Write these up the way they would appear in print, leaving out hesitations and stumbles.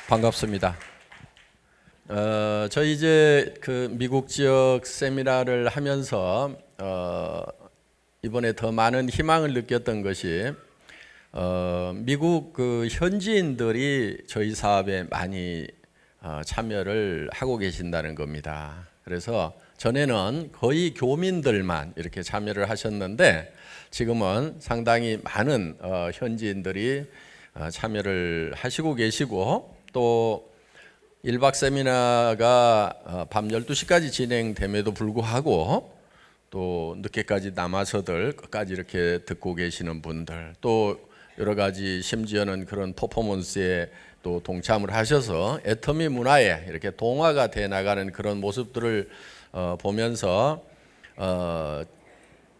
반갑습니다. 저희 이제 그 미국 지역 세미나를 하면서 이번에 더 많은 희망을 느꼈던 것이 미국 그 현지인들이 저희 사업에 많이 참여를 하고 계신다는 겁니다. 그래서 전에는 거의 교민들만 이렇게 참여를 하셨는데 지금은 상당히 많은 현지인들이 참여를 하시고 계시고 또 1박 세미나가 밤 12시까지 진행됨에도 불구하고 또 늦게까지 남아서들 끝까지 이렇게 듣고 계시는 분들 또 여러 가지 심지어는 그런 퍼포먼스에 또 동참을 하셔서 애터미 문화에 이렇게 동화가 돼 나가는 그런 모습들을 보면서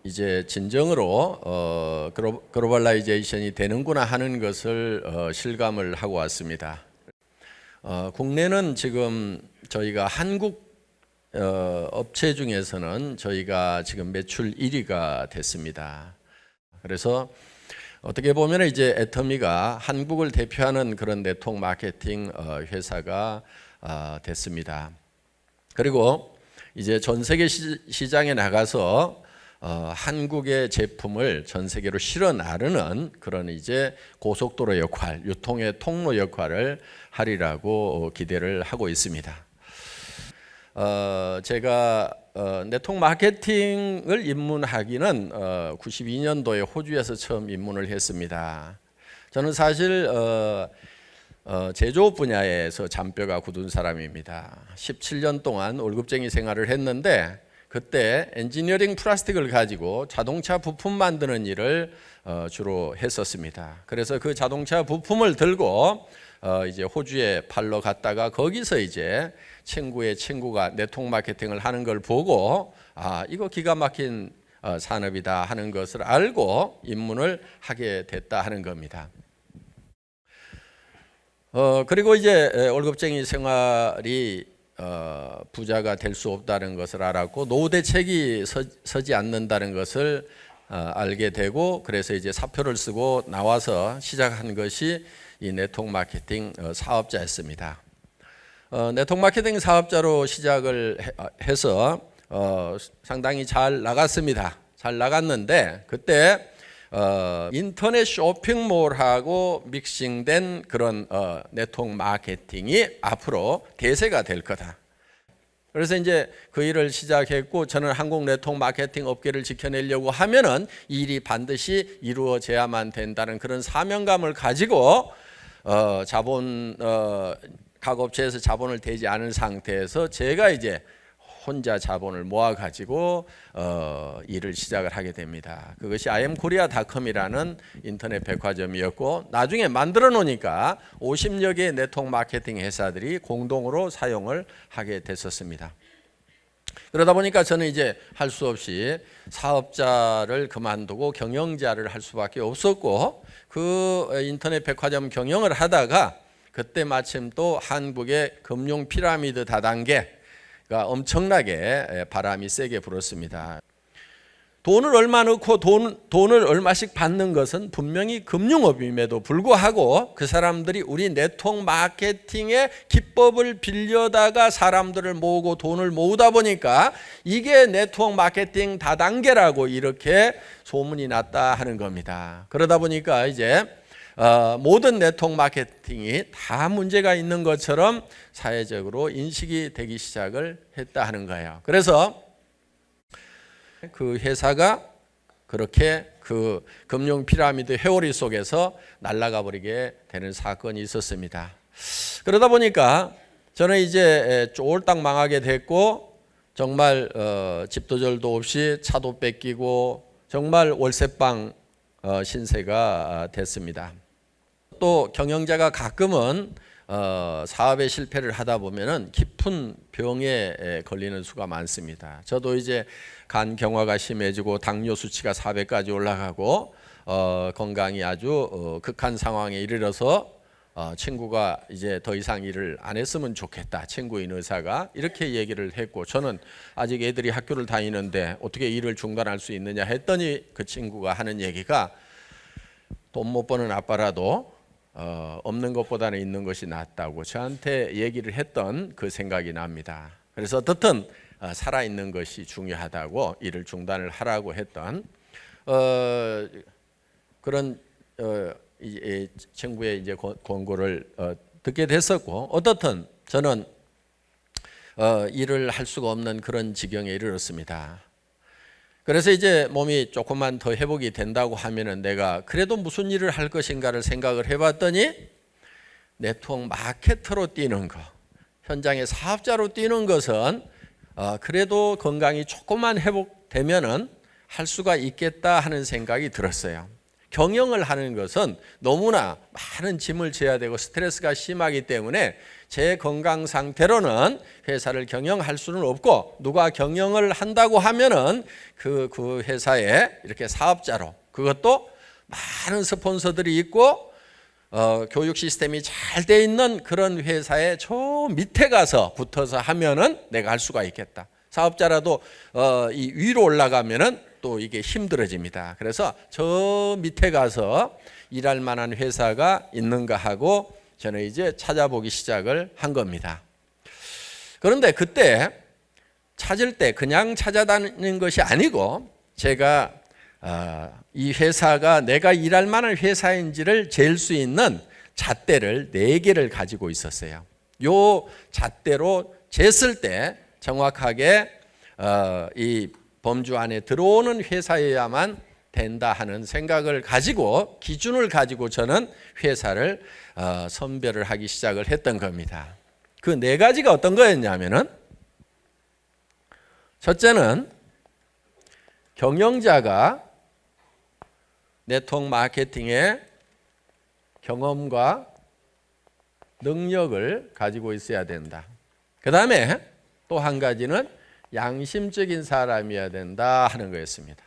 이제 진정으로 글로벌라이제이션이 되는구나 하는 것을 실감을 하고 왔습니다. 국내는 지금 저희가 한국 업체 중에서는 저희가 지금 매출 1위가 됐습니다. 그래서 어떻게 보면 이제 애터미가 한국을 대표하는 그런 네트워크 마케팅 회사가 됐습니다. 그리고 이제 전 세계 시장에 나가서 한국의 제품을 전 세계로 실어 나르는 그런 이제 고속도로 역할, 유통의 통로 역할을 하리라고 기대를 하고 있습니다. 제가 네트워크 마케팅을 입문하기는 92년도에 호주에서 처음 입문을 했습니다. 저는 사실 제조업 분야에서 잔뼈가 굳은 사람입니다. 17년 동안 월급쟁이 생활을 했는데 그때 엔지니어링 플라스틱을 가지고 자동차 부품 만드는 일을 주로 했었습니다. 그래서 그 자동차 부품을 들고 이제 호주에 팔러 갔다가 거기서 이제 친구의 친구가 네트워크 마케팅을 하는 걸 보고 이거 기가 막힌 산업이다 하는 것을 알고 입문을 하게 됐다 하는 겁니다. 그리고 이제 월급쟁이 생활이 부자가 될 수 없다는 것을 알았고 노후 대책이 서지 않는다는 것을 알게 되고 그래서 이제 사표를 쓰고 나와서 시작한 것이 이 네트워크 마케팅 사업자였습니다. 네트워크 마케팅 사업자로 시작을 해서 상당히 잘 나갔습니다. 잘 나갔는데 그때 인터넷 쇼핑몰하고 믹싱된 그런 네트워크 마케팅이 앞으로 대세가 될 거다. 그래서 이제 그 일을 시작했고 저는 한국 네트워크 마케팅 업계를 지켜내려고 하면은 이 일이 반드시 이루어져야만 된다는 그런 사명감을 가지고 각 업체에서 자본을 대지 않은 상태에서 제가 이제 혼자 자본을 모아가지고 일을 시작을 하게 됩니다. 그것이 imkorea.com이라는 인터넷 백화점이었고 나중에 만들어 놓으니까 50여 개의 네트워크 마케팅 회사들이 공동으로 사용을 하게 됐었습니다. 그러다 보니까 저는 이제 할 수 없이 사업자를 그만두고 경영자를 할 수밖에 없었고 그 인터넷 백화점 경영을 하다가 그때 마침 또 한국의 금융 피라미드 다단계 엄청나게 바람이 세게 불었습니다. 돈을 얼마 넣고 돈을 얼마씩 받는 것은 분명히 금융업임에도 불구하고 그 사람들이 우리 네트워크 마케팅의 기법을 빌려다가 사람들을 모으고 돈을 모으다 보니까 이게 네트워크 마케팅 다단계라고 이렇게 소문이 났다 하는 겁니다. 그러다 보니까 이제 모든 네트워크 마케팅이 다 문제가 있는 것처럼 사회적으로 인식이 되기 시작을 했다 하는 거예요. 그래서 그 회사가 그렇게 그 금융 피라미드 회오리 속에서 날아가 버리게 되는 사건이 있었습니다. 그러다 보니까 저는 이제 쫄딱 망하게 됐고 정말 집도 절도 없이 차도 뺏기고 정말 월세방 신세가 됐습니다. 또 경영자가 가끔은 사업에 실패를 하다 보면은 깊은 병에 걸리는 수가 많습니다. 저도 이제 간 경화가 심해지고 당뇨 수치가 400까지 올라가고 건강이 아주 극한 상황에 이르러서 친구가 이제 더 이상 일을 안 했으면 좋겠다. 친구인 의사가 이렇게 얘기를 했고 저는 아직 애들이 학교를 다니는데 어떻게 일을 중단할 수 있느냐 했더니 그 친구가 하는 얘기가 돈 못 버는 아빠라도 없는 것보다는 있는 것이 낫다고 저한테 얘기를 했던 그 생각이 납니다. 그래서 어떻든 살아있는 것이 중요하다고 일을 중단을 하라고 했던 그런 이 친구의 이제 권고를 듣게 됐었고, 어떻든 저는 일을 할 수가 없는 그런 지경에 이르렀습니다. 그래서 이제 몸이 조금만 더 회복이 된다고 하면은 내가 그래도 무슨 일을 할 것인가를 생각을 해봤더니 네트워크 마케터로 뛰는 거, 현장의 사업자로 뛰는 것은 그래도 건강이 조금만 회복되면은 할 수가 있겠다 하는 생각이 들었어요. 경영을 하는 것은 너무나 많은 짐을 져야 되고 스트레스가 심하기 때문에 제 건강 상태로는 회사를 경영할 수는 없고, 누가 경영을 한다고 하면은 그 회사에 이렇게 사업자로, 그것도 많은 스폰서들이 있고 교육 시스템이 잘 돼 있는 그런 회사에 저 밑에 가서 붙어서 하면은 내가 할 수가 있겠다. 사업자라도 이 위로 올라가면은 또 이게 힘들어집니다. 그래서 저 밑에 가서 일할 만한 회사가 있는가 하고 저는 이제 찾아보기 시작을 한 겁니다. 그런데 그때 찾을 때 그냥 찾아다니는 것이 아니고, 제가 이 회사가 내가 일할 만한 회사인지를 잴 수 있는 잣대를 4개를 가지고 있었어요. 요 잣대로 쟀을 때 정확하게 이 범주 안에 들어오는 회사여야만 된다 하는 생각을 가지고, 기준을 가지고 저는 회사를 선별을 하기 시작을 했던 겁니다. 그 4가지가 어떤 거였냐면은, 첫째는 경영자가 네트워크 마케팅의 경험과 능력을 가지고 있어야 된다. 그 다음에 또 한 가지는 양심적인 사람이어야 된다 하는 거였습니다.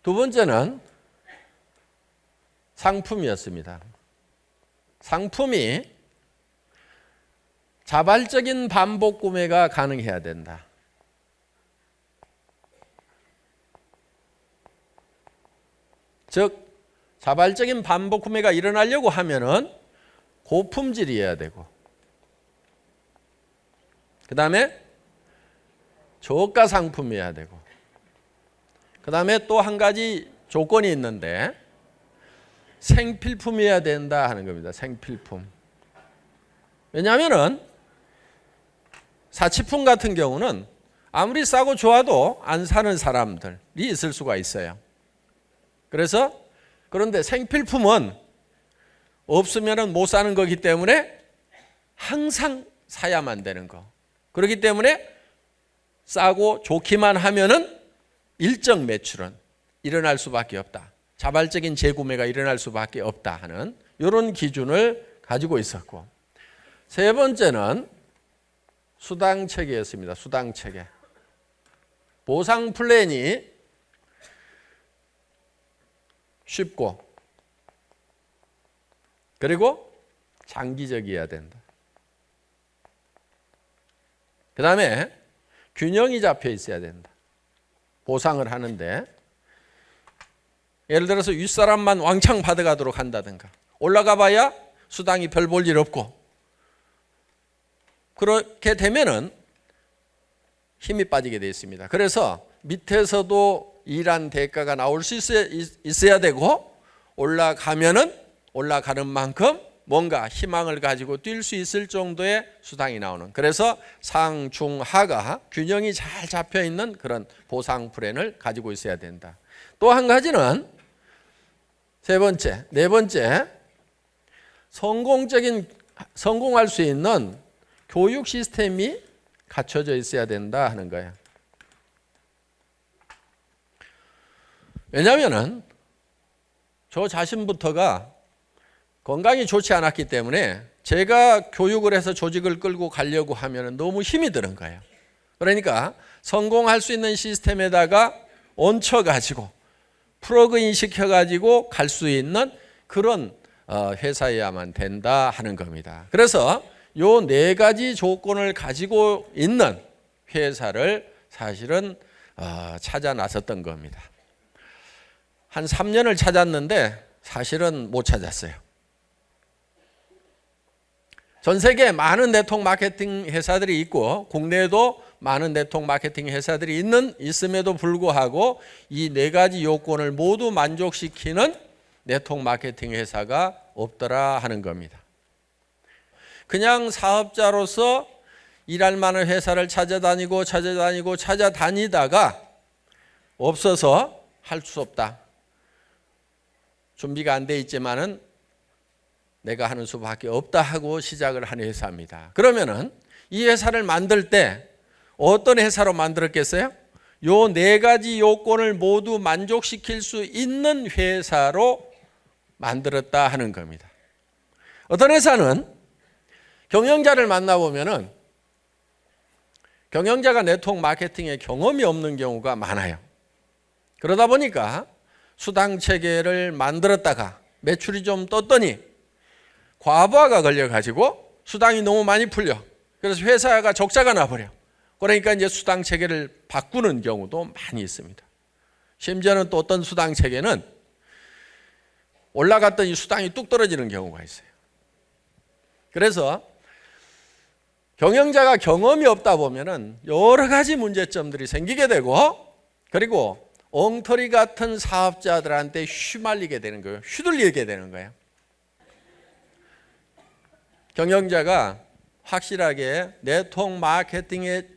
두 번째는 상품이었습니다. 상품이 자발적인 반복 구매가 가능해야 된다. 즉 자발적인 반복 구매가 일어나려고 하면은 고품질이어야 되고, 그 다음에 저가 상품이어야 되고, 그 다음에 또 한 가지 조건이 있는데 생필품이어야 된다 하는 겁니다. 생필품. 왜냐하면은 사치품 같은 경우는 아무리 싸고 좋아도 안 사는 사람들이 있을 수가 있어요. 그래서 그런데 생필품은 없으면은 못 사는 거기 때문에 항상 사야만 되는 거. 그렇기 때문에 싸고 좋기만 하면은 일정 매출은 일어날 수밖에 없다. 자발적인 재구매가 일어날 수밖에 없다 하는 이런 기준을 가지고 있었고, 세 번째는 수당체계였습니다. 수당체계. 보상 플랜이 쉽고 그리고 장기적이어야 된다. 그 다음에 균형이 잡혀 있어야 된다. 보상을 하는데 예를 들어서 윗사람만 왕창 받아가도록 한다든가, 올라가 봐야 수당이 별 볼 일 없고, 그렇게 되면은 힘이 빠지게 되어 있습니다. 그래서 밑에서도 일한 대가가 나올 수 있어야 되고, 올라가면은 올라가는 만큼 뭔가 희망을 가지고 뛸 수 있을 정도의 수당이 나오는, 그래서 상, 중, 하가 균형이 잘 잡혀 있는 그런 보상 플랜을 가지고 있어야 된다. 또 한 가지는 네 번째, 성공할 수 있는 교육 시스템이 갖춰져 있어야 된다 하는 거예요. 왜냐하면은 저 자신부터가 건강이 좋지 않았기 때문에 제가 교육을 해서 조직을 끌고 가려고 하면 너무 힘이 드는 거예요. 그러니까 성공할 수 있는 시스템에다가 얹혀가지고 플러그인 시켜가지고 갈 수 있는 그런 회사여야만 된다 하는 겁니다. 그래서 요 4가지 조건을 가지고 있는 회사를 사실은 찾아 나섰던 겁니다. 한 3년을 찾았는데 사실은 못 찾았어요. 전 세계에 많은 네트워크 마케팅 회사들이 있고 국내에도 많은 네트워크 마케팅 회사들이 있음에도 불구하고 이 네 가지 요건을 모두 만족시키는 네트워크 마케팅 회사가 없더라 하는 겁니다. 그냥 사업자로서 일할 만한 회사를 찾아다니다가 없어서 할 수 없다. 준비가 안 돼 있지만은 내가 하는 수밖에 없다 하고 시작을 한 회사입니다. 그러면은 이 회사를 만들 때 어떤 회사로 만들었겠어요? 요 네 가지 요건을 모두 만족시킬 수 있는 회사로 만들었다 하는 겁니다. 어떤 회사는 경영자를 만나보면은 경영자가 네트워크 마케팅에 경험이 없는 경우가 많아요. 그러다 보니까 수당 체계를 만들었다가 매출이 좀 떴더니 과부하가 걸려가지고 수당이 너무 많이 풀려. 그래서 회사가 적자가 나버려. 그러니까 이제 수당 체계를 바꾸는 경우도 많이 있습니다. 심지어는 또 어떤 수당 체계는 올라갔더니 수당이 뚝 떨어지는 경우가 있어요. 그래서 경영자가 경험이 없다 보면은 여러 가지 문제점들이 생기게 되고 그리고 엉터리 같은 사업자들한테 휘말리게 되는 거예요. 휘둘리게 되는 거예요. 경영자가 확실하게 네트워크 마케팅의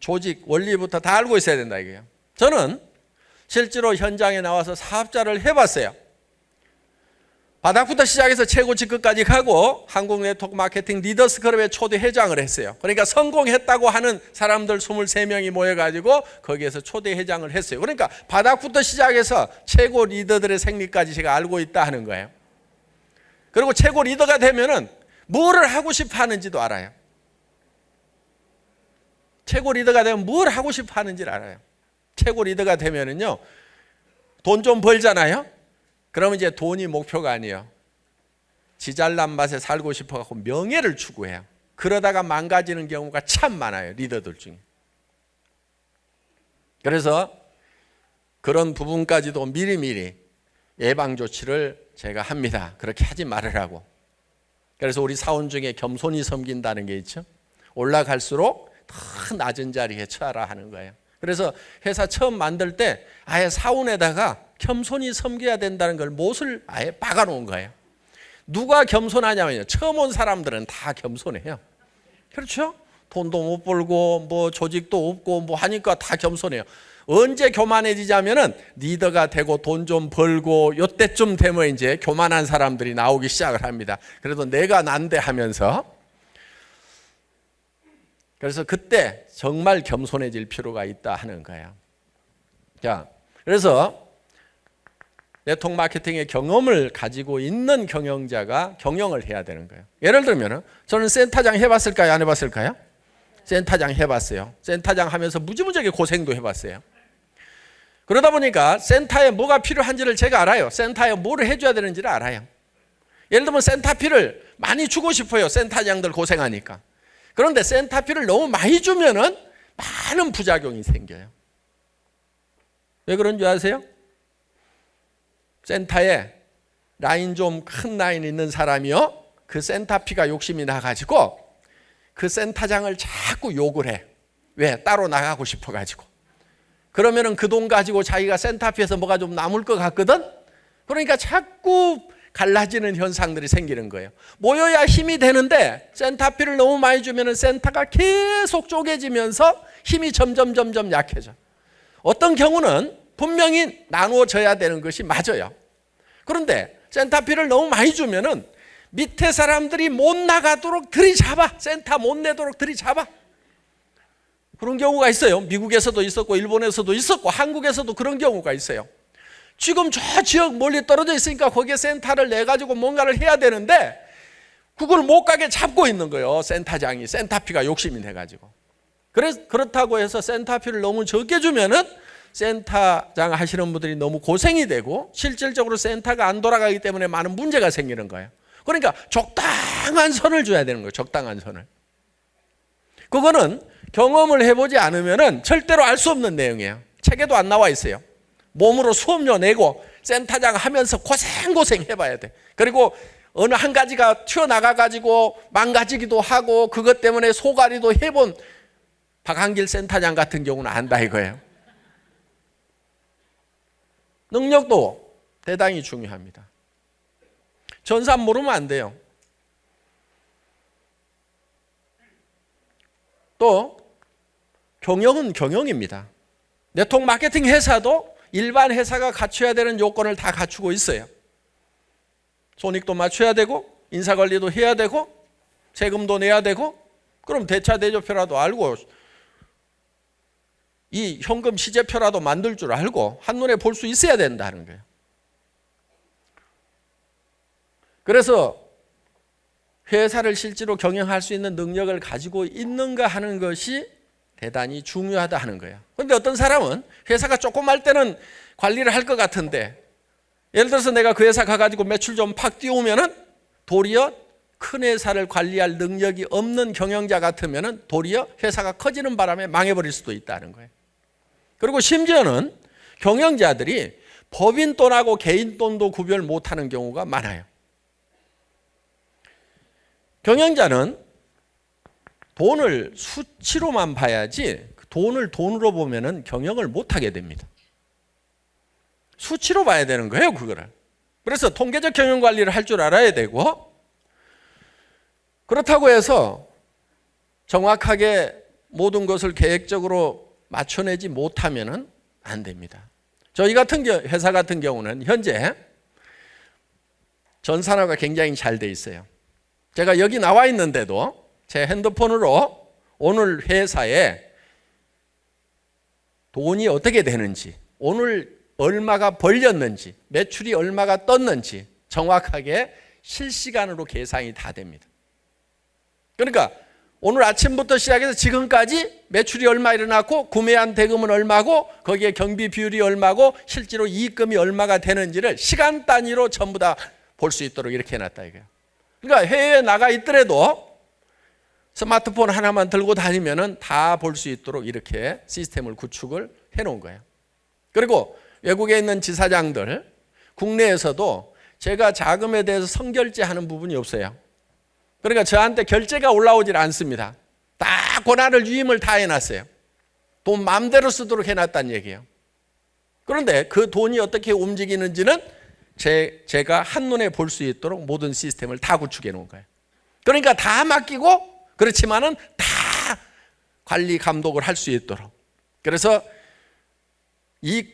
조직 원리부터 다 알고 있어야 된다 이거예요. 저는 실제로 현장에 나와서 사업자를 해봤어요. 바닥부터 시작해서 최고 직급까지 가고 한국 네트워크 마케팅 리더스 클럽의 초대 회장을 했어요. 그러니까 성공했다고 하는 사람들 23명이 모여가지고 거기에서 초대 회장을 했어요. 그러니까 바닥부터 시작해서 최고 리더들의 생리까지 제가 알고 있다 하는 거예요. 그리고 최고 리더가 되면은 뭐를 하고 싶어 하는지도 알아요. 최고 리더가 되면 뭘 하고 싶어 하는지를 알아요. 최고 리더가 되면은요, 돈 좀 벌잖아요? 그러면 이제 돈이 목표가 아니에요. 지 잘난 맛에 살고 싶어 갖고 명예를 추구해요. 그러다가 망가지는 경우가 참 많아요. 리더들 중에. 그래서 그런 부분까지도 미리미리 예방 조치를 제가 합니다. 그렇게 하지 말으라고. 그래서 우리 사원 중에 겸손히 섬긴다는 게 있죠. 올라갈수록 더 낮은 자리에 처하라 하는 거예요. 그래서 회사 처음 만들 때 아예 사원에다가 겸손히 섬겨야 된다는 걸 못을 아예 박아놓은 거예요. 누가 겸손하냐면요. 처음 온 사람들은 다 겸손해요. 그렇죠? 돈도 못 벌고 뭐 조직도 없고 뭐 하니까 다 겸손해요. 언제 교만해지자면은 리더가 되고 돈 좀 벌고 요때쯤 되면 이제 교만한 사람들이 나오기 시작을 합니다. 그래도 내가 난데 하면서. 그래서 그때 정말 겸손해질 필요가 있다 하는 거예요. 자, 그래서 네트워크 마케팅의 경험을 가지고 있는 경영자가 경영을 해야 되는 거예요. 예를 들면 저는 센터장 해봤을까요? 안 해봤을까요? 센터장 해봤어요. 센터장 하면서 무지무지하게 고생도 해봤어요. 그러다 보니까 센터에 뭐가 필요한지를 제가 알아요. 센터에 뭐를 해줘야 되는지를 알아요. 예를 들면 센터피를 많이 주고 싶어요. 센터장들 고생하니까. 그런데 센터피를 너무 많이 주면은 많은 부작용이 생겨요. 왜 그런 줄 아세요? 센터에 라인 좀 큰 라인 있는 사람이요. 그 센터피가 욕심이 나가지고 그 센터장을 자꾸 욕을 해. 왜? 따로 나가고 싶어가지고. 그러면은 그 돈 가지고 자기가 센터피에서 뭐가 좀 남을 것 같거든? 그러니까 자꾸 갈라지는 현상들이 생기는 거예요. 모여야 힘이 되는데 센터피를 너무 많이 주면은 센터가 계속 쪼개지면서 힘이 점점 약해져. 어떤 경우는 분명히 나누어져야 되는 것이 맞아요. 그런데 센터피를 너무 많이 주면은 밑에 사람들이 못 나가도록 들이잡아. 센터 못 내도록 들이잡아. 그런 경우가 있어요. 미국에서도 있었고 일본에서도 있었고 한국에서도 그런 경우가 있어요. 지금 저 지역 멀리 떨어져 있으니까 거기에 센터를 내가지고 뭔가를 해야 되는데 그걸 못 가게 잡고 있는 거예요. 센터장이. 센터피가 욕심이 내가지고. 그렇다고 해서 센터피를 너무 적게 주면은 센터장 하시는 분들이 너무 고생이 되고 실질적으로 센터가 안 돌아가기 때문에 많은 문제가 생기는 거예요. 그러니까 적당한 선을 줘야 되는 거예요. 적당한 선을. 그거는 경험을 해보지 않으면은 절대로 알 수 없는 내용이에요. 책에도 안 나와 있어요. 몸으로 수업료 내고 센터장 하면서 고생 해봐야 돼. 그리고 어느 한 가지가 튀어나가가지고 망가지기도 하고 그것 때문에 소가리도 해본 박한길 센터장 같은 경우는 안다 이거예요. 능력도 대단히 중요합니다. 전산 모르면 안 돼요. 또 경영은 경영입니다. 네트워크 마케팅 회사도 일반 회사가 갖춰야 되는 요건을 다 갖추고 있어요. 손익도 맞춰야 되고 인사관리도 해야 되고 세금도 내야 되고 그럼 대차대조표라도 알고 이 현금 시제표라도 만들 줄 알고 한눈에 볼 수 있어야 된다는 거예요. 그래서 회사를 실제로 경영할 수 있는 능력을 가지고 있는가 하는 것이 대단히 중요하다 하는 거예요. 그런데 어떤 사람은 회사가 조그말 때는 관리를 할 것 같은데 예를 들어서 내가 그 회사 가가지고 매출 좀 팍 띄우면은 도리어 큰 회사를 관리할 능력이 없는 경영자 같으면은 도리어 회사가 커지는 바람에 망해버릴 수도 있다는 거예요. 그리고 심지어는 경영자들이 법인 돈하고 개인 돈도 구별 못하는 경우가 많아요. 경영자는 돈을 수치로만 봐야지 돈을 돈으로 보면은 경영을 못하게 됩니다. 수치로 봐야 되는 거예요, 그거를. 그래서 통계적 경영 관리를 할 줄 알아야 되고 그렇다고 해서 정확하게 모든 것을 계획적으로 맞춰내지 못하면은 안 됩니다. 저희 같은 회사 같은 경우는 현재 전산화가 굉장히 잘 돼 있어요. 제가 여기 나와 있는데도 제 핸드폰으로 오늘 회사에 돈이 어떻게 되는지, 오늘 얼마가 벌렸는지, 매출이 얼마가 떴는지 정확하게 실시간으로 계산이 다 됩니다. 그러니까 오늘 아침부터 시작해서 지금까지 매출이 얼마 일어났고 구매한 대금은 얼마고 거기에 경비 비율이 얼마고 실제로 이익금이 얼마가 되는지를 시간 단위로 전부 다 볼 수 있도록 이렇게 해놨다 이거예요. 그러니까 해외에 나가 있더라도 스마트폰 하나만 들고 다니면은 다 볼 수 있도록 이렇게 시스템을 구축을 해놓은 거예요. 그리고 외국에 있는 지사장들, 국내에서도 제가 자금에 대해서 선결제하는 부분이 없어요. 그러니까 저한테 결제가 올라오질 않습니다. 다 권한을 위임을 다 해놨어요. 돈 마음대로 쓰도록 해놨다는 얘기예요. 그런데 그 돈이 어떻게 움직이는지는 제가 한눈에 볼 수 있도록 모든 시스템을 다 구축해 놓은 거예요. 그러니까 다 맡기고 그렇지만은 다 관리 감독을 할 수 있도록. 그래서 이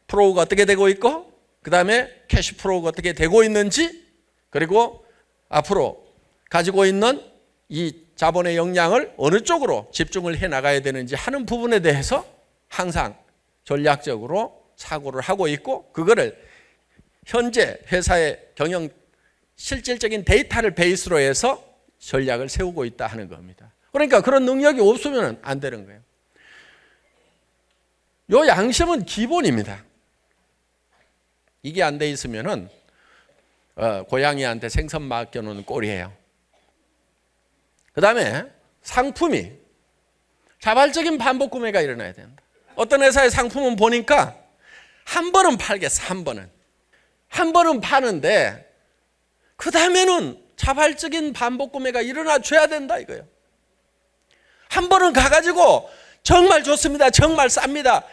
프로가 어떻게 되고 있고 그 다음에 캐시 프로가 어떻게 되고 있는지 그리고 앞으로 가지고 있는 이 자본의 역량을 어느 쪽으로 집중을 해 나가야 되는지 하는 부분에 대해서 항상 전략적으로 사고를 하고 있고 그거를 현재 회사의 경영 실질적인 데이터를 베이스로 해서 전략을 세우고 있다 하는 겁니다. 그러니까 그런 능력이 없으면 안 되는 거예요. 요 양심은 기본입니다. 이게 안 돼 있으면은 고양이한테 생선 맡겨놓는 꼴이에요. 그 다음에 상품이 자발적인 반복 구매가 일어나야 된다. 어떤 회사의 상품은 보니까 한 번은 팔겠어. 한 번은 파는데 그 다음에는 자발적인 반복 구매가 일어나 줘야 된다 이거예요. 한 번은 가가지고 정말 좋습니다. 정말 쌉니다.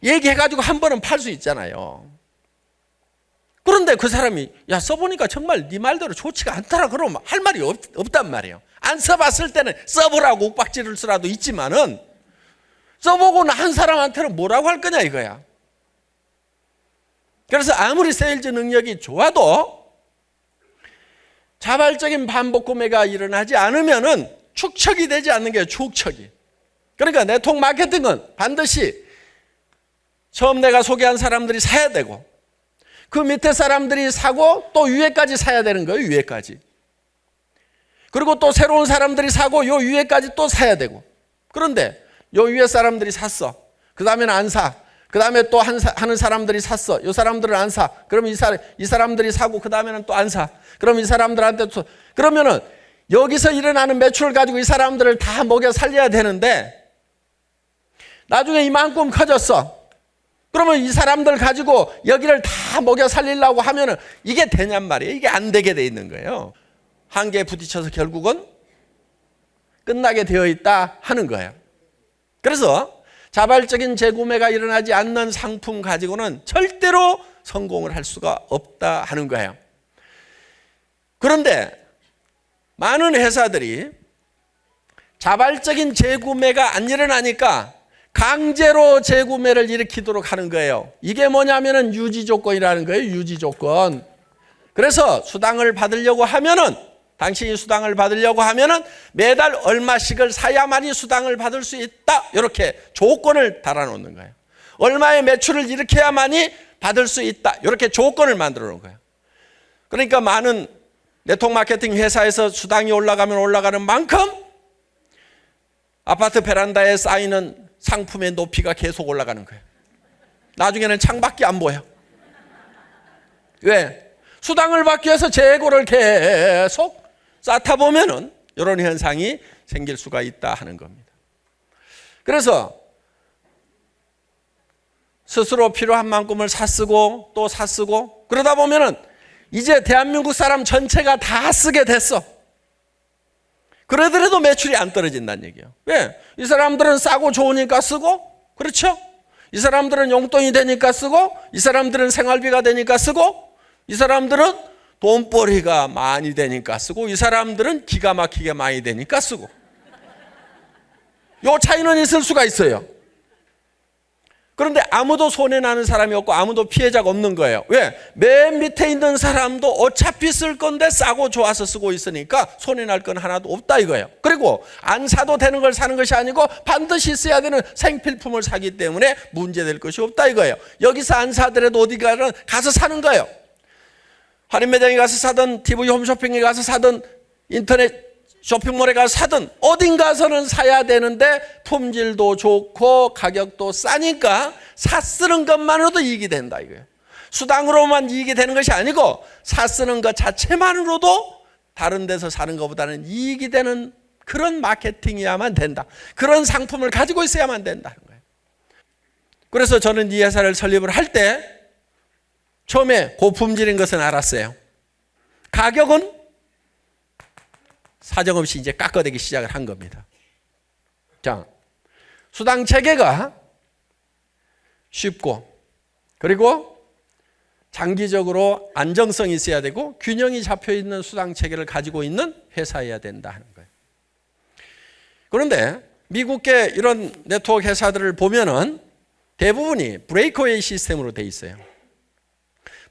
얘기해가지고 한 번은 팔 수 있잖아요. 그런데 그 사람이 야 써보니까 정말 네 말대로 좋지가 않더라 그러면 할 말이 없단 말이에요. 안 써봤을 때는 써보라고 옥박지를 쓰라도 있지만은 써보고 난 사람한테는 뭐라고 할 거냐 이거야. 그래서 아무리 세일즈 능력이 좋아도 자발적인 반복 구매가 일어나지 않으면은 축척이 되지 않는 게 축척이. 그러니까 네트워크 마케팅은 반드시 처음 내가 소개한 사람들이 사야 되고 그 밑에 사람들이 사고 또 위에까지 사야 되는 거예요. 위에까지. 그리고 또 새로운 사람들이 사고 요 위에까지 또 사야 되고. 그런데 요 위에 사람들이 샀어. 그 다음에는 안 사. 그 다음에 또 하는 사람들이 샀어. 요 사람들은 안 사. 그럼 이 사람들이 사고 그 다음에는 또 안 사. 그럼 이 사람들한테 또 그러면은 여기서 일어나는 매출을 가지고 이 사람들을 다 먹여 살려야 되는데 나중에 이만큼 커졌어. 그러면 이 사람들 가지고 여기를 다 먹여 살리려고 하면은 이게 되냔 말이에요. 이게 안 되게 돼 있는 거예요. 한계에 부딪혀서 결국은 끝나게 되어 있다 하는 거예요. 그래서 자발적인 재구매가 일어나지 않는 상품 가지고는 절대로 성공을 할 수가 없다 하는 거예요. 그런데 많은 회사들이 자발적인 재구매가 안 일어나니까 강제로 재구매를 일으키도록 하는 거예요. 이게 뭐냐면은 유지 조건이라는 거예요. 유지 조건. 그래서 수당을 받으려고 하면은, 당신이 수당을 받으려고 하면은 매달 얼마씩을 사야만이 수당을 받을 수 있다. 이렇게 조건을 달아놓는 거예요. 얼마의 매출을 일으켜야만이 받을 수 있다. 이렇게 조건을 만들어 놓은 거예요. 그러니까 많은 네트워크 마케팅 회사에서 수당이 올라가면 올라가는 만큼 아파트 베란다에 쌓이는 상품의 높이가 계속 올라가는 거예요. 나중에는 창밖에 안 보여. 왜? 수당을 받기 위해서 재고를 계속 쌓다 보면은 이런 현상이 생길 수가 있다 하는 겁니다. 그래서 스스로 필요한 만큼을 샀쓰고 또 샀쓰고 그러다 보면은 이제 대한민국 사람 전체가 다 쓰게 됐어. 그러더라도 매출이 안 떨어진다는 얘기예요. 왜? 이 사람들은 싸고 좋으니까 쓰고, 그렇죠? 이 사람들은 용돈이 되니까 쓰고, 이 사람들은 생활비가 되니까 쓰고, 이 사람들은 돈벌이가 많이 되니까 쓰고, 이 사람들은 기가 막히게 많이 되니까 쓰고. 요 차이는 있을 수가 있어요. 그런데 아무도 손해나는 사람이 없고 아무도 피해자가 없는 거예요. 왜? 맨 밑에 있는 사람도 어차피 쓸 건데 싸고 좋아서 쓰고 있으니까 손해날 건 하나도 없다 이거예요. 그리고 안 사도 되는 걸 사는 것이 아니고 반드시 써야 되는 생필품을 사기 때문에 문제될 것이 없다 이거예요. 여기서 안 사더라도 어디 가서 사는 거예요. 할인 매장에 가서 사든 TV 홈쇼핑에 가서 사든 인터넷 쇼핑몰에 가서 사든 어딘가서는 사야 되는데 품질도 좋고 가격도 싸니까 사쓰는 것만으로도 이익이 된다 이거예요. 수당으로만 이익이 되는 것이 아니고 사쓰는 것 자체만으로도 다른 데서 사는 것보다는 이익이 되는 그런 마케팅이야만 된다. 그런 상품을 가지고 있어야만 된다는 거예요. 그래서 저는 이 회사를 설립을 할 때 처음에 고품질인 것은 알았어요. 가격은 사정없이 이제 깎아대기 시작을 한 겁니다. 자, 수당 체계가 쉽고 그리고 장기적으로 안정성이 있어야 되고 균형이 잡혀 있는 수당 체계를 가지고 있는 회사여야 된다 하는 거예요. 그런데 미국의 이런 네트워크 회사들을 보면은 대부분이 브레이크웨이 시스템으로 돼 있어요.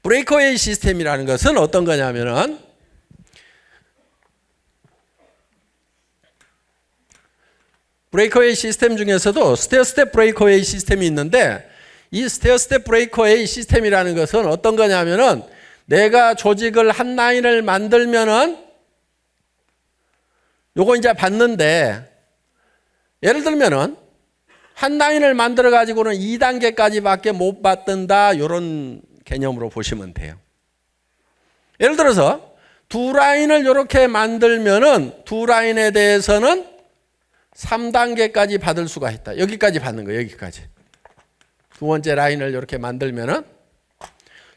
브레이크웨이 시스템이라는 것은 어떤 거냐면은 브레이크웨이 시스템 중에서도 스테어 스텝 브레이크웨이 시스템이 있는데 이 스테어 스텝 브레이크웨이 시스템이라는 것은 어떤 거냐면은 내가 조직을 한 라인을 만들면은 요거 이제 받는데 예를 들면은 한 라인을 만들어 가지고는 2단계까지밖에 못 받는다 이런 개념으로 보시면 돼요. 예를 들어서 두 라인을 이렇게 만들면은 두 라인에 대해서는 3단계까지 받을 수가 있다. 여기까지 받는 거예요. 여기까지. 두 번째 라인을 이렇게 만들면은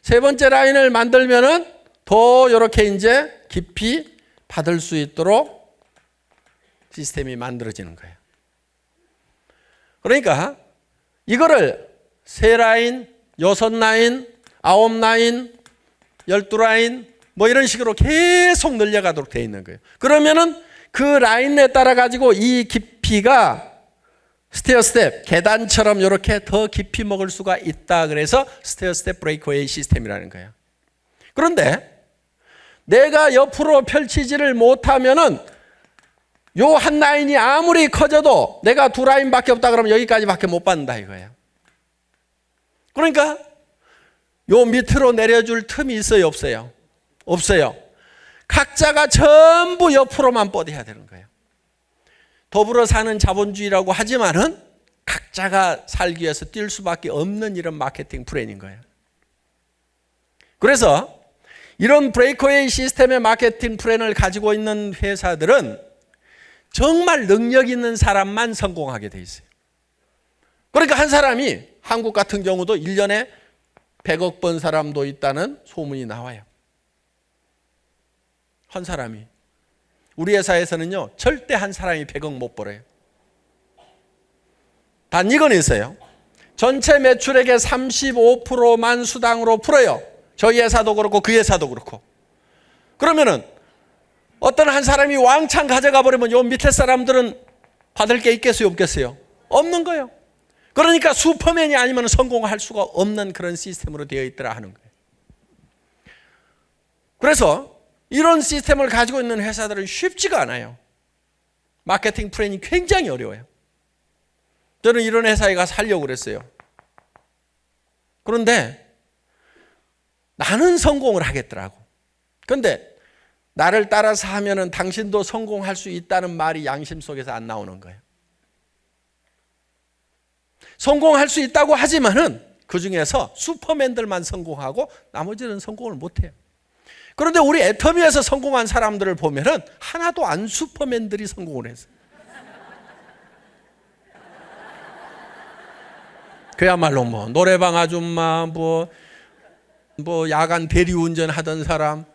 세 번째 라인을 만들면은 더 이렇게 이제 깊이 받을 수 있도록 시스템이 만들어지는 거예요. 그러니까 이거를 3라인, 6라인, 9라인, 12라인 뭐 이런 식으로 계속 늘려가도록 되어 있는 거예요. 그러면은 그 라인에 따라 가지고 이 깊이가 스테어 스텝, 계단처럼 이렇게 더 깊이 먹을 수가 있다. 그래서 스테어 스텝 브레이크웨이 시스템이라는 거예요. 그런데 내가 옆으로 펼치지를 못하면은 요 한 라인이 아무리 커져도 내가 두 라인밖에 없다 그러면 여기까지밖에 못 받는다 이거예요. 그러니까 요 밑으로 내려줄 틈이 있어요, 없어요? 없어요. 각자가 전부 옆으로만 뻗어야 되는 거예요. 더불어 사는 자본주의라고 하지만은 각자가 살기 위해서 뛸 수밖에 없는 이런 마케팅 플랜인 거예요. 그래서 이런 브레이크웨이 시스템의 마케팅 플랜을 가지고 있는 회사들은 정말 능력 있는 사람만 성공하게 돼 있어요. 그러니까 한 사람이 한국 같은 경우도 1년에 100억 번 사람도 있다는 소문이 나와요. 한 사람이. 우리 회사에서는요, 절대 한 사람이 100억 못 벌어요. 단 이건 있어요. 전체 매출액의 35%만 수당으로 풀어요. 저희 회사도 그렇고 그 회사도 그렇고. 그러면은 어떤 한 사람이 왕창 가져가 버리면 요 밑에 사람들은 받을 게 있겠어요, 없겠어요? 없는 거예요. 그러니까 슈퍼맨이 아니면 성공할 수가 없는 그런 시스템으로 되어 있더라 하는 거예요. 그래서 이런 시스템을 가지고 있는 회사들은 쉽지가 않아요. 마케팅 플랜이 굉장히 어려워요. 저는 이런 회사에 가서 하려고 그랬어요. 그런데 나는 성공을 하겠더라고. 그런데 나를 따라서 하면은 당신도 성공할 수 있다는 말이 양심 속에서 안 나오는 거예요. 성공할 수 있다고 하지만은 그 중에서 슈퍼맨들만 성공하고 나머지는 성공을 못해요. 그런데 우리 애터미에서 성공한 사람들을 보면은 하나도 안 슈퍼맨들이 성공을 했어요. 그야말로 뭐 노래방 아줌마, 뭐 야간 대리운전 하던 사람,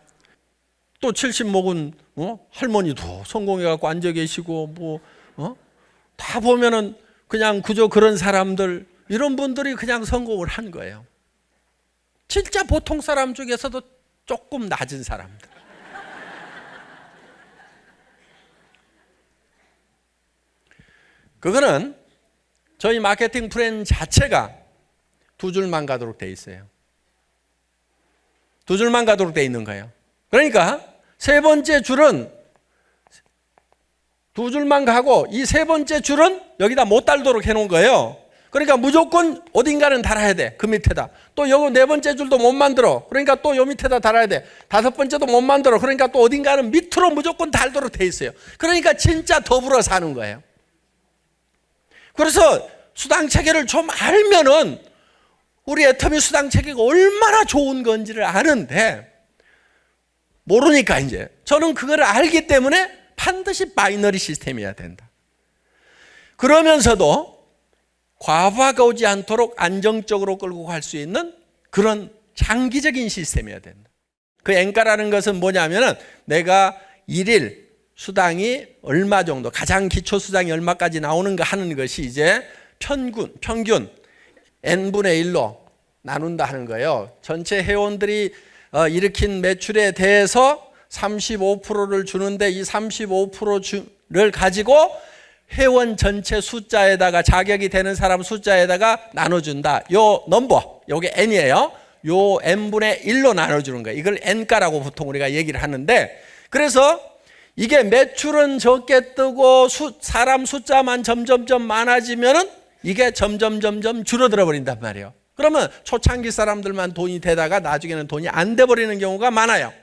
또 70 먹은 할머니도 성공해갖고 앉아 계시고 다 보면은 그냥 그저 그런 사람들, 이런 분들이 그냥 성공을 한 거예요. 진짜 보통 사람 중에서도 조금 낮은 사람들. 그거는 저희 마케팅 플랜 자체가 두 줄만 가도록 돼 있어요. 두 줄만 가도록 돼 있는 거예요. 그러니까 세 번째 줄은 두 줄만 가고 이 세 번째 줄은 여기다 못 달도록 해놓은 거예요. 그러니까 무조건 어딘가는 달아야 돼. 그 밑에다. 또 여기 네 번째 줄도 못 만들어. 그러니까 또 요 밑에다 달아야 돼. 다섯 번째도 못 만들어. 그러니까 또 어딘가는 밑으로 무조건 달도록 돼 있어요. 그러니까 진짜 더불어 사는 거예요. 그래서 수당 체계를 좀 알면은 우리 애터미 수당 체계가 얼마나 좋은 건지를 아는데 모르니까 이제 저는 그걸 알기 때문에 반드시 바이너리 시스템이어야 된다. 그러면서도 과부하가 오지 않도록 안정적으로 끌고 갈 수 있는 그런 장기적인 시스템이어야 된다. 그 엔가라는 것은 뭐냐면은 내가 일일 수당이 얼마 정도, 가장 기초 수당이 얼마까지 나오는가 하는 것이 이제 평균 n분의 1로 나눈다 하는 거예요. 전체 회원들이 일으킨 매출에 대해서 35%를 주는데 이 35%를 가지고 회원 전체 숫자에다가 자격이 되는 사람 숫자에다가 나눠준다. 요 넘버, 요게 n이에요. 요 n분의 1로 나눠주는 거예요. 이걸 n가라고 보통 우리가 얘기를 하는데, 그래서 이게 매출은 적게 뜨고 사람 숫자만 점점점 많아지면은 이게 점점 줄어들어 버린단 말이에요. 그러면 초창기 사람들만 돈이 되다가 나중에는 돈이 안 돼 버리는 경우가 많아요.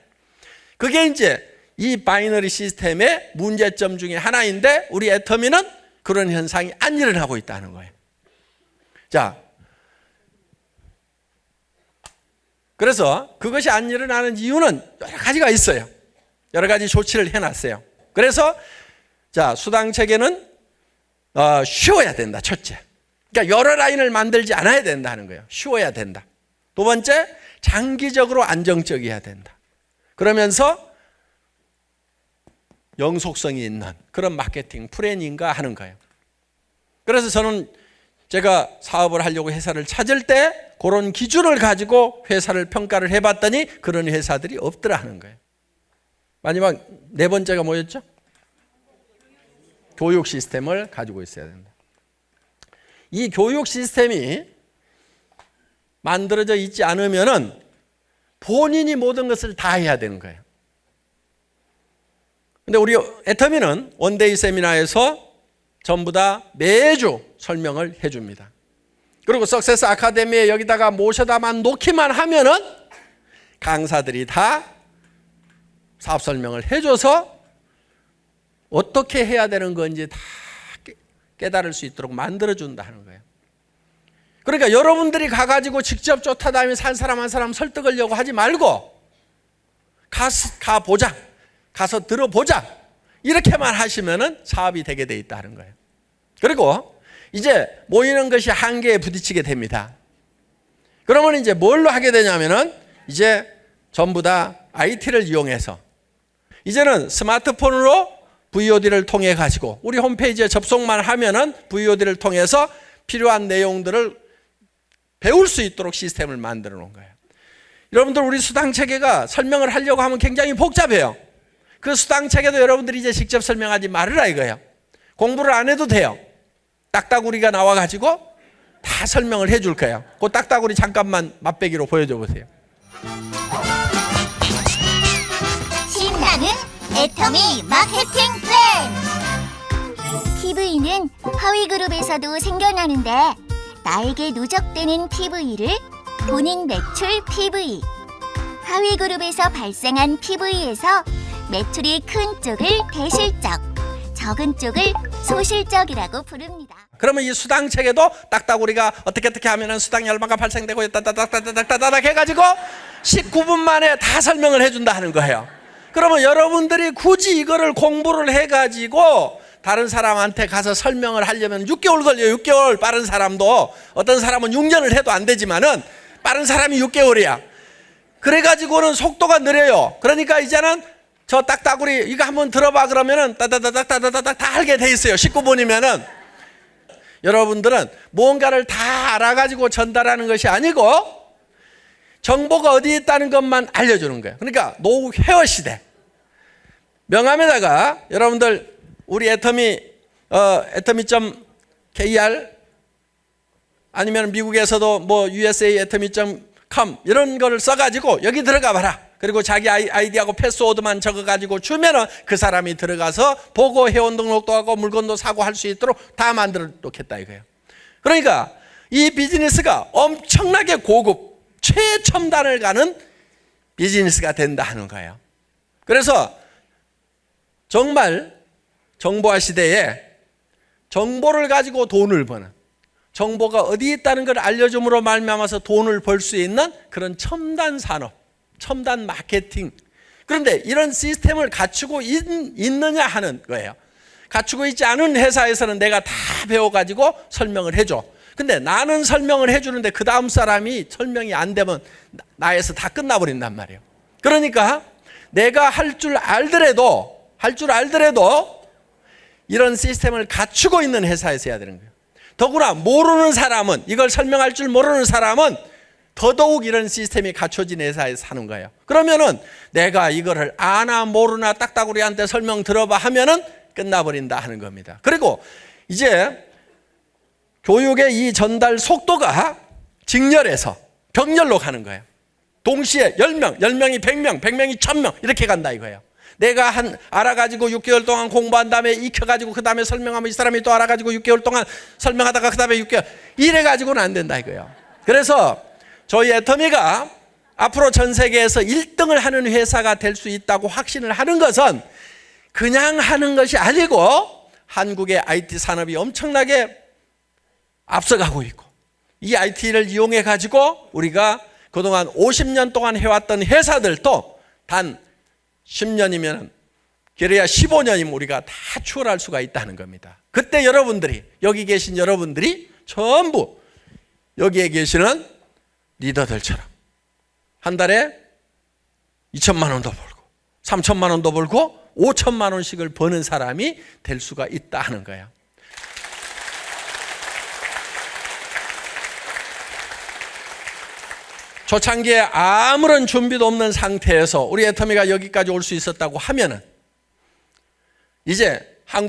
그게 이제 이 바이너리 시스템의 문제점 중에 하나인데 우리 애터미는 그런 현상이 안 일어나고 있다는 거예요. 자, 그래서 그것이 안 일어나는 이유는 여러 가지가 있어요. 여러 가지 조치를 해놨어요. 그래서 자, 수당 체계는 쉬워야 된다. 첫째. 그러니까 여러 라인을 만들지 않아야 된다 하는 거예요. 쉬워야 된다. 두 번째, 장기적으로 안정적이어야 된다. 그러면서 영속성이 있는 그런 마케팅 플래닝가 하는 거예요. 그래서 저는 제가 사업을 하려고 회사를 찾을 때 그런 기준을 가지고 회사를 평가를 해봤더니 그런 회사들이 없더라 하는 거예요. 마지막 네 번째가 뭐였죠? 교육 시스템을 가지고 있어야 된다. 이 교육 시스템이 만들어져 있지 않으면은 본인이 모든 것을 다 해야 되는 거예요. 근데 우리 애터미는 원데이 세미나에서 전부 다 매주 설명을 해줍니다. 그리고 석세스 아카데미에 여기다가 모셔다만 놓기만 하면은 강사들이 다 사업 설명을 해줘서 어떻게 해야 되는 건지 다 깨달을 수 있도록 만들어준다 하는 거예요. 그러니까 여러분들이 가가지고 직접 쫓아다니면서 한 사람 한 사람 설득하려고 하지 말고 가보자. 가서 들어보자. 이렇게만 하시면은 사업이 되게 돼 있다는 거예요. 그리고 이제 모이는 것이 한계에 부딪히게 됩니다. 그러면 이제 뭘로 하게 되냐면은 이제 전부 다 IT를 이용해서 이제는 스마트폰으로 VOD를 통해 가지고 우리 홈페이지에 접속만 하면은 VOD를 통해서 필요한 내용들을 배울 수 있도록 시스템을 만들어 놓은 거예요. 여러분들 우리 수당 체계가 설명을 하려고 하면 굉장히 복잡해요. 그 수당 체계도 여러분들이 이제 직접 설명하지 말으라 이거예요. 공부를 안 해도 돼요. 딱따구리가 나와 가지고 다 설명을 해줄 거예요. 그 딱따구리 잠깐만 맛배기로 보여줘 보세요. 신나는 애터미 마케팅 플랜. TV는 하위그룹에서도 생겨나는데 나에게 누적되는 PV를 본인 매출 PV, 하위그룹에서 발생한 PV에서 매출이 큰 쪽을 대실적, 적은 쪽을 소실적이라고 부릅니다. 그러면 이 수당 체계도 딱따구리가 어떻게 하면은 수당이 얼마가 발생되고 따다닥 해가지고 19분 만에 다 설명을 해준다 하는 거예요. 그러면 여러분들이 굳이 이거를 공부를 해가지고 다른 사람한테 가서 설명을 하려면 6개월 걸려요. 6개월. 빠른 사람도 어떤 사람은 6년을 해도 안 되지만은 빠른 사람이 6개월이야. 그래가지고는 속도가 느려요. 그러니까 이제는 저 딱따구리 이거 한번 들어봐 그러면은 따다다닥 다 알게 돼 있어요. 19분이면은. 여러분들은 무언가를 다 알아가지고 전달하는 것이 아니고 정보가 어디에 있다는 것만 알려주는 거예요. 그러니까 노후 회화 시대. 명함에다가 여러분들 우리 애터미.kr 아니면 미국에서도 뭐 USA 애터미.com 이런 거를 써가지고 여기 들어가 봐라. 그리고 자기 아이디하고 패스워드만 적어가지고 주면은 그 사람이 들어가서 보고 회원 등록도 하고 물건도 사고 할 수 있도록 다 만들어 놓겠다 이거예요. 그러니까 이 비즈니스가 엄청나게 고급 최첨단을 가는 비즈니스가 된다 하는 거예요. 그래서 정말 정보화 시대에 정보를 가지고 돈을 버는, 정보가 어디 있다는 걸 알려줌으로 말미암아서 돈을 벌 수 있는 그런 첨단 산업, 첨단 마케팅. 그런데 이런 시스템을 갖추고 있느냐 하는 거예요. 갖추고 있지 않은 회사에서는 내가 다 배워가지고 설명을 해줘. 근데 나는 설명을 해주는데 그 다음 사람이 설명이 안 되면 나에서 다 끝나버린단 말이에요. 그러니까 내가 할 줄 알더라도 이런 시스템을 갖추고 있는 회사에서 해야 되는 거예요. 더구나 모르는 사람은, 이걸 설명할 줄 모르는 사람은 더더욱 이런 시스템이 갖춰진 회사에서 사는 거예요. 그러면은 내가 이거를 아나 모르나 딱따구리한테 설명 들어봐 하면은 끝나버린다 하는 겁니다. 그리고 이제 교육의 이 전달 속도가 직렬해서 격렬로 가는 거예요. 동시에 10명, 10명이 100명, 100명이 1000명 이렇게 간다 이거예요. 내가 알아가지고 6개월 동안 공부한 다음에 익혀가지고 그 다음에 설명하면 이 사람이 또 알아가지고 6개월 동안 설명하다가 그 다음에 6개월 이래가지고는 안 된다 이거예요. 그래서 저희 애터미가 앞으로 전 세계에서 1등을 하는 회사가 될 수 있다고 확신을 하는 것은 그냥 하는 것이 아니고 한국의 IT 산업이 엄청나게 앞서가고 있고 이 IT를 이용해 가지고 우리가 그동안 50년 동안 해왔던 회사들도 단 10년이면 그래야 15년이면 우리가 다 추월할 수가 있다는 겁니다. 그때 여러분들이, 여기 계신 여러분들이 전부 여기에 계시는 리더들처럼 한 달에 2천만 원도 벌고 3천만 원도 벌고 5천만 원씩을 버는 사람이 될 수가 있다 하는 거예요. 초창기에 아무런 준비도 없는 상태에서 우리 애터미가 여기까지 올 수 있었다고 하면은 이제